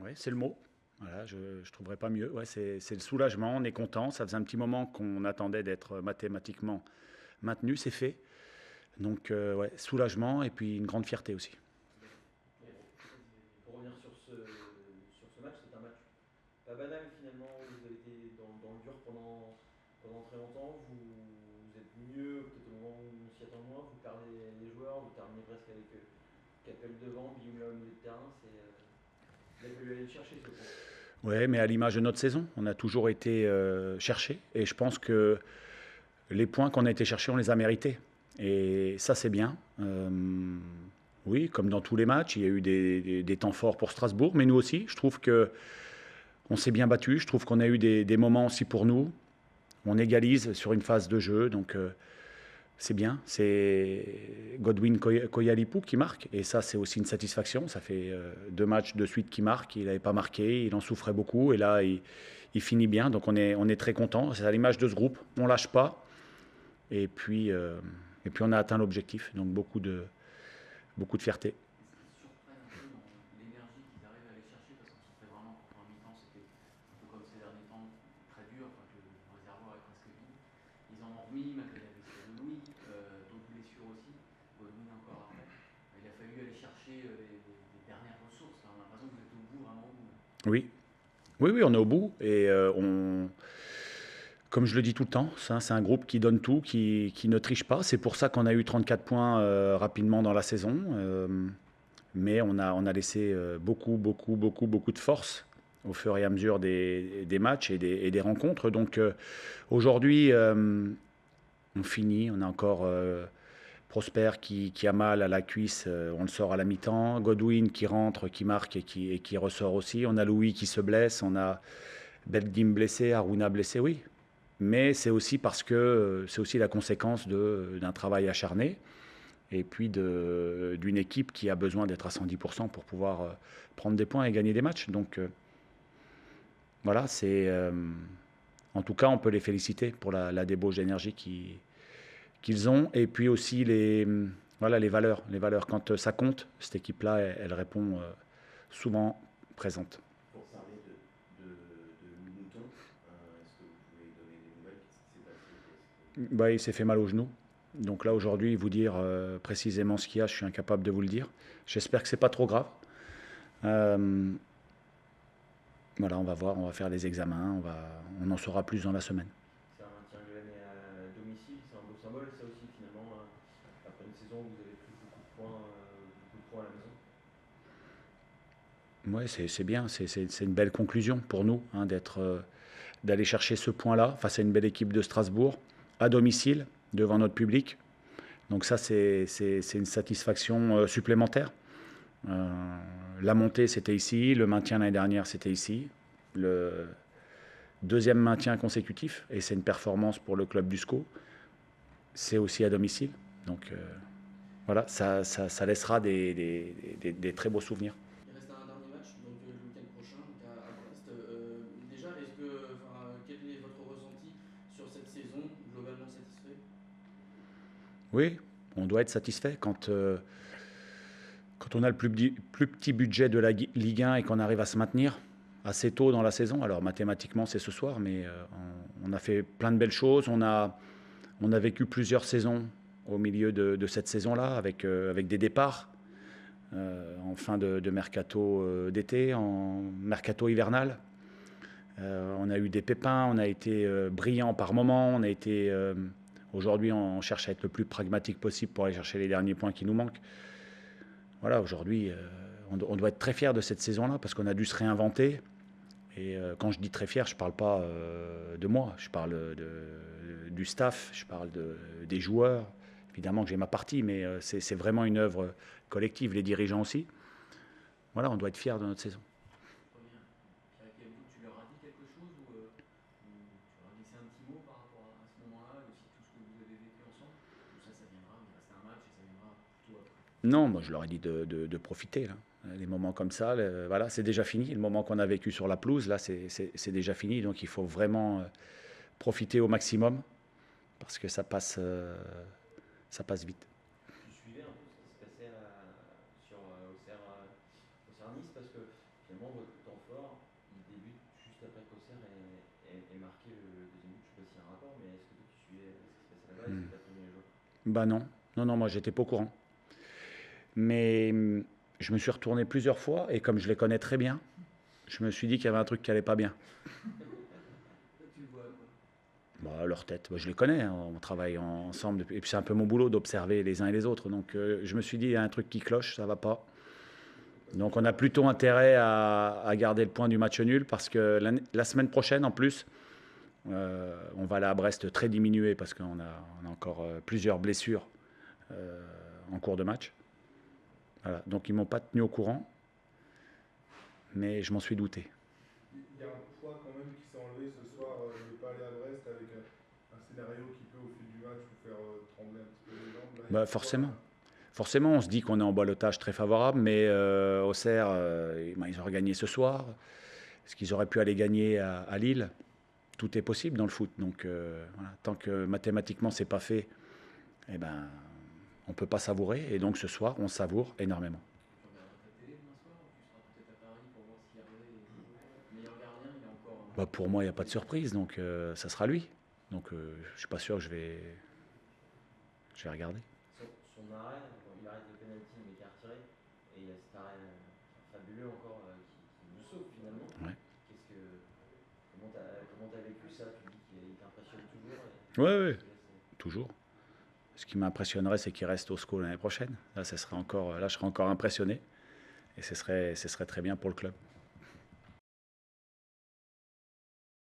Ouais, c'est le mot. Voilà, je ne trouverais pas mieux. Ouais, c'est le soulagement, on est content. Ça faisait un petit moment qu'on attendait d'être mathématiquement maintenu, c'est fait. Donc, ouais, soulagement et puis une grande fierté aussi. Pour revenir sur ce match, c'est un match pas banal finalement, où vous avez été dans le dur pendant très longtemps. Vous êtes mieux, peut-être au moment où on s'y attend moins, vous perdez les joueurs, vous terminez presque avec Capel devant, Guillaume là au milieu de terrain. Il a fallu aller le chercher ce point. Ouais, mais à l'image de notre saison, on a toujours été chercher. Et je pense que les points qu'on a été chercher, on les a mérités. Et ça, c'est bien. Oui, comme dans tous les matchs, il y a eu des temps forts pour Strasbourg, mais nous aussi, je trouve que on s'est bien battu. Je trouve qu'on a eu des moments aussi pour nous. On égalise sur une phase de jeu, donc c'est bien. C'est Godwin Koyalipou qui marque, et ça, c'est aussi une satisfaction. Ça fait 2 matchs de suite qu'il marque. Il n'avait pas marqué, il en souffrait beaucoup, et là, il finit bien. Donc on est très content. C'est à l'image de ce groupe. On lâche pas, et puis, euh, et puis on a atteint l'objectif. Donc beaucoup de fierté. Est-ce qu'ils surprennent un peu dans l'énergie qu'ils arrivent à aller chercher? Parce qu'on sentait vraiment qu'en première mi-temps, c'était un peu comme ces derniers temps, très dur, enfin, que le réservoir est presque vide. Ils en ont remis, malgré la blessure de Louis, d'autres blessures aussi, Godwin encore après. Il a fallu aller chercher les dernières ressources. Là. On a l'impression que vous êtes au bout, vraiment au bout. Là. Oui, oui, oui, on est au bout, et comme je le dis tout le temps, ça, c'est un groupe qui donne tout, qui ne triche pas. C'est pour ça qu'on a eu 34 points rapidement dans la saison. Mais on a laissé beaucoup de force au fur et à mesure des matchs et des rencontres. Donc aujourd'hui, on finit, on a encore Prosper qui a mal à la cuisse, on le sort à la mi-temps. Godwin qui rentre, qui marque et qui ressort aussi. On a Louis qui se blesse, on a Belgium blessé, Aruna blessé, oui. Mais c'est aussi parce que c'est aussi la conséquence d'un travail acharné et puis d'une équipe qui a besoin d'être à 110% pour pouvoir prendre des points et gagner des matchs. Donc voilà, en tout cas, on peut les féliciter pour la débauche d'énergie qu'ils ont. Et puis aussi voilà, les valeurs. Les valeurs, quand ça compte, cette équipe-là, elle répond souvent présente. Pour parler de Mouton, est-ce que vous pouvez donner des nouvelles? Qu'est-ce qui s'est passé? Bah, il s'est fait mal au genou. Donc là, aujourd'hui, vous dire précisément ce qu'il y a, je suis incapable de vous le dire. J'espère que c'est pas trop grave. Euh, voilà, on va voir, on va faire les examens, on en saura plus dans la semaine. C'est un maintien de l'année à domicile, c'est un beau symbole ça aussi finalement, après une saison où vous avez pris beaucoup de points à la maison. Ouais, c'est bien, c'est une belle conclusion pour nous hein, d'aller chercher ce point-là face à une belle équipe de Strasbourg, à domicile, devant notre public. Donc ça, c'est une satisfaction supplémentaire. Euh, la montée, c'était ici, le maintien l'année dernière, c'était ici. Le deuxième maintien consécutif, et c'est une performance pour le club du SCO, c'est aussi à domicile. Donc voilà, ça laissera des très beaux souvenirs. Il reste un dernier match donc le week-end prochain donc à Brest. Déjà, quel est votre ressenti sur cette saison? Globalement satisfait? Oui, on doit être satisfait quand on a le plus petit budget de la Ligue 1 et qu'on arrive à se maintenir assez tôt dans la saison. Alors mathématiquement, c'est ce soir, mais on a fait plein de belles choses. On a vécu plusieurs saisons au milieu de cette saison-là, avec des départs en fin de mercato d'été, en mercato hivernal. On a eu des pépins, on a été brillant par moments, aujourd'hui on cherche à être le plus pragmatique possible pour aller chercher les derniers points qui nous manquent. Voilà, aujourd'hui on doit être très fier de cette saison-là parce qu'on a dû se réinventer. Et quand je dis très fier, je ne parle pas de moi, je parle du staff, je parle des joueurs. Évidemment que j'ai ma partie, mais c'est vraiment une œuvre collective, les dirigeants aussi. Voilà, on doit être fier de notre saison. Très bien. Pierre Cabot, tu leur as dit quelque chose ou tu leur as glissé un petit mot par rapport à ce moment-là et aussi tout ce que vous avez vécu ensemble? Ou ça viendra, il reste un match et ça viendra plutôt après. Non, moi je leur ai dit de profiter. Là. Les moments comme ça, voilà, c'est déjà fini. Le moment qu'on a vécu sur la pelouse, là, c'est déjà fini. Donc il faut vraiment profiter au maximum parce que ça passe vite. Tu suivais un peu ce qui se passait Auxerre Nice parce que finalement, votre temps fort, il débute juste après qu'Auxerre ait marqué le deuxième but. Je ne sais pas s'il y a un rapport, mais est-ce que toi, tu suivais ce qui se passait là-bas? Est-ce Hmm. que tu as prévenu les joueurs? Bah non, non, non, moi j'étais pas au courant. Mais je me suis retourné plusieurs fois et comme je les connais très bien, je me suis dit qu'il y avait un truc qui allait pas bien. Toi, tu le vois quoi? Bah, leur tête, bah, je les connais, hein, on travaille ensemble et puis c'est un peu mon boulot d'observer les uns et les autres. Donc je me suis dit, il y a un truc qui cloche, ça va pas. Donc on a plutôt intérêt à garder le point du match nul parce que la semaine prochaine, en plus, on va aller à Brest très diminué parce on a encore plusieurs blessures en cours de match. Voilà. Donc ils m'ont pas tenu au courant, mais je m'en suis douté. Il y a un poids quand même qui s'est enlevé ce soir de ne pas aller à Brest avec un scénario qui peut au fil du match vous faire trembler un petit peu les jambes. Là, il y a Bah, un poids, forcément. Forcément, on se dit qu'on est en balotage très favorable, mais Auxerre, ils auraient gagné ce soir. Est-ce qu'ils auraient pu aller gagner à Lille? Tout est possible dans le foot. Donc, voilà. Tant que mathématiquement c'est pas fait, eh ben, on peut pas savourer. Et donc ce soir, on savoure énormément. Tu regarderas ta télé demain soir ou tu seras peut-être à Paris pour voir si Hervé est le meilleur gardien, il est encore. Bah, pour moi, il n'y a pas de surprise, donc ça sera lui. Donc, je suis pas sûr que je vais regarder. Son arrêt, bon, il arrête le penalty mais qui est retiré. Et il y a cet arrêt fabuleux encore qui nous sauve finalement. Ouais. Comment t'as vécu ça? Tu dis qu'il t'impressionne toujours Ouais, ouais, toujours. Ce qui m'impressionnerait, c'est qu'il reste au SCO l'année prochaine. Là, je serais encore impressionné. Et ce serait très bien pour le club.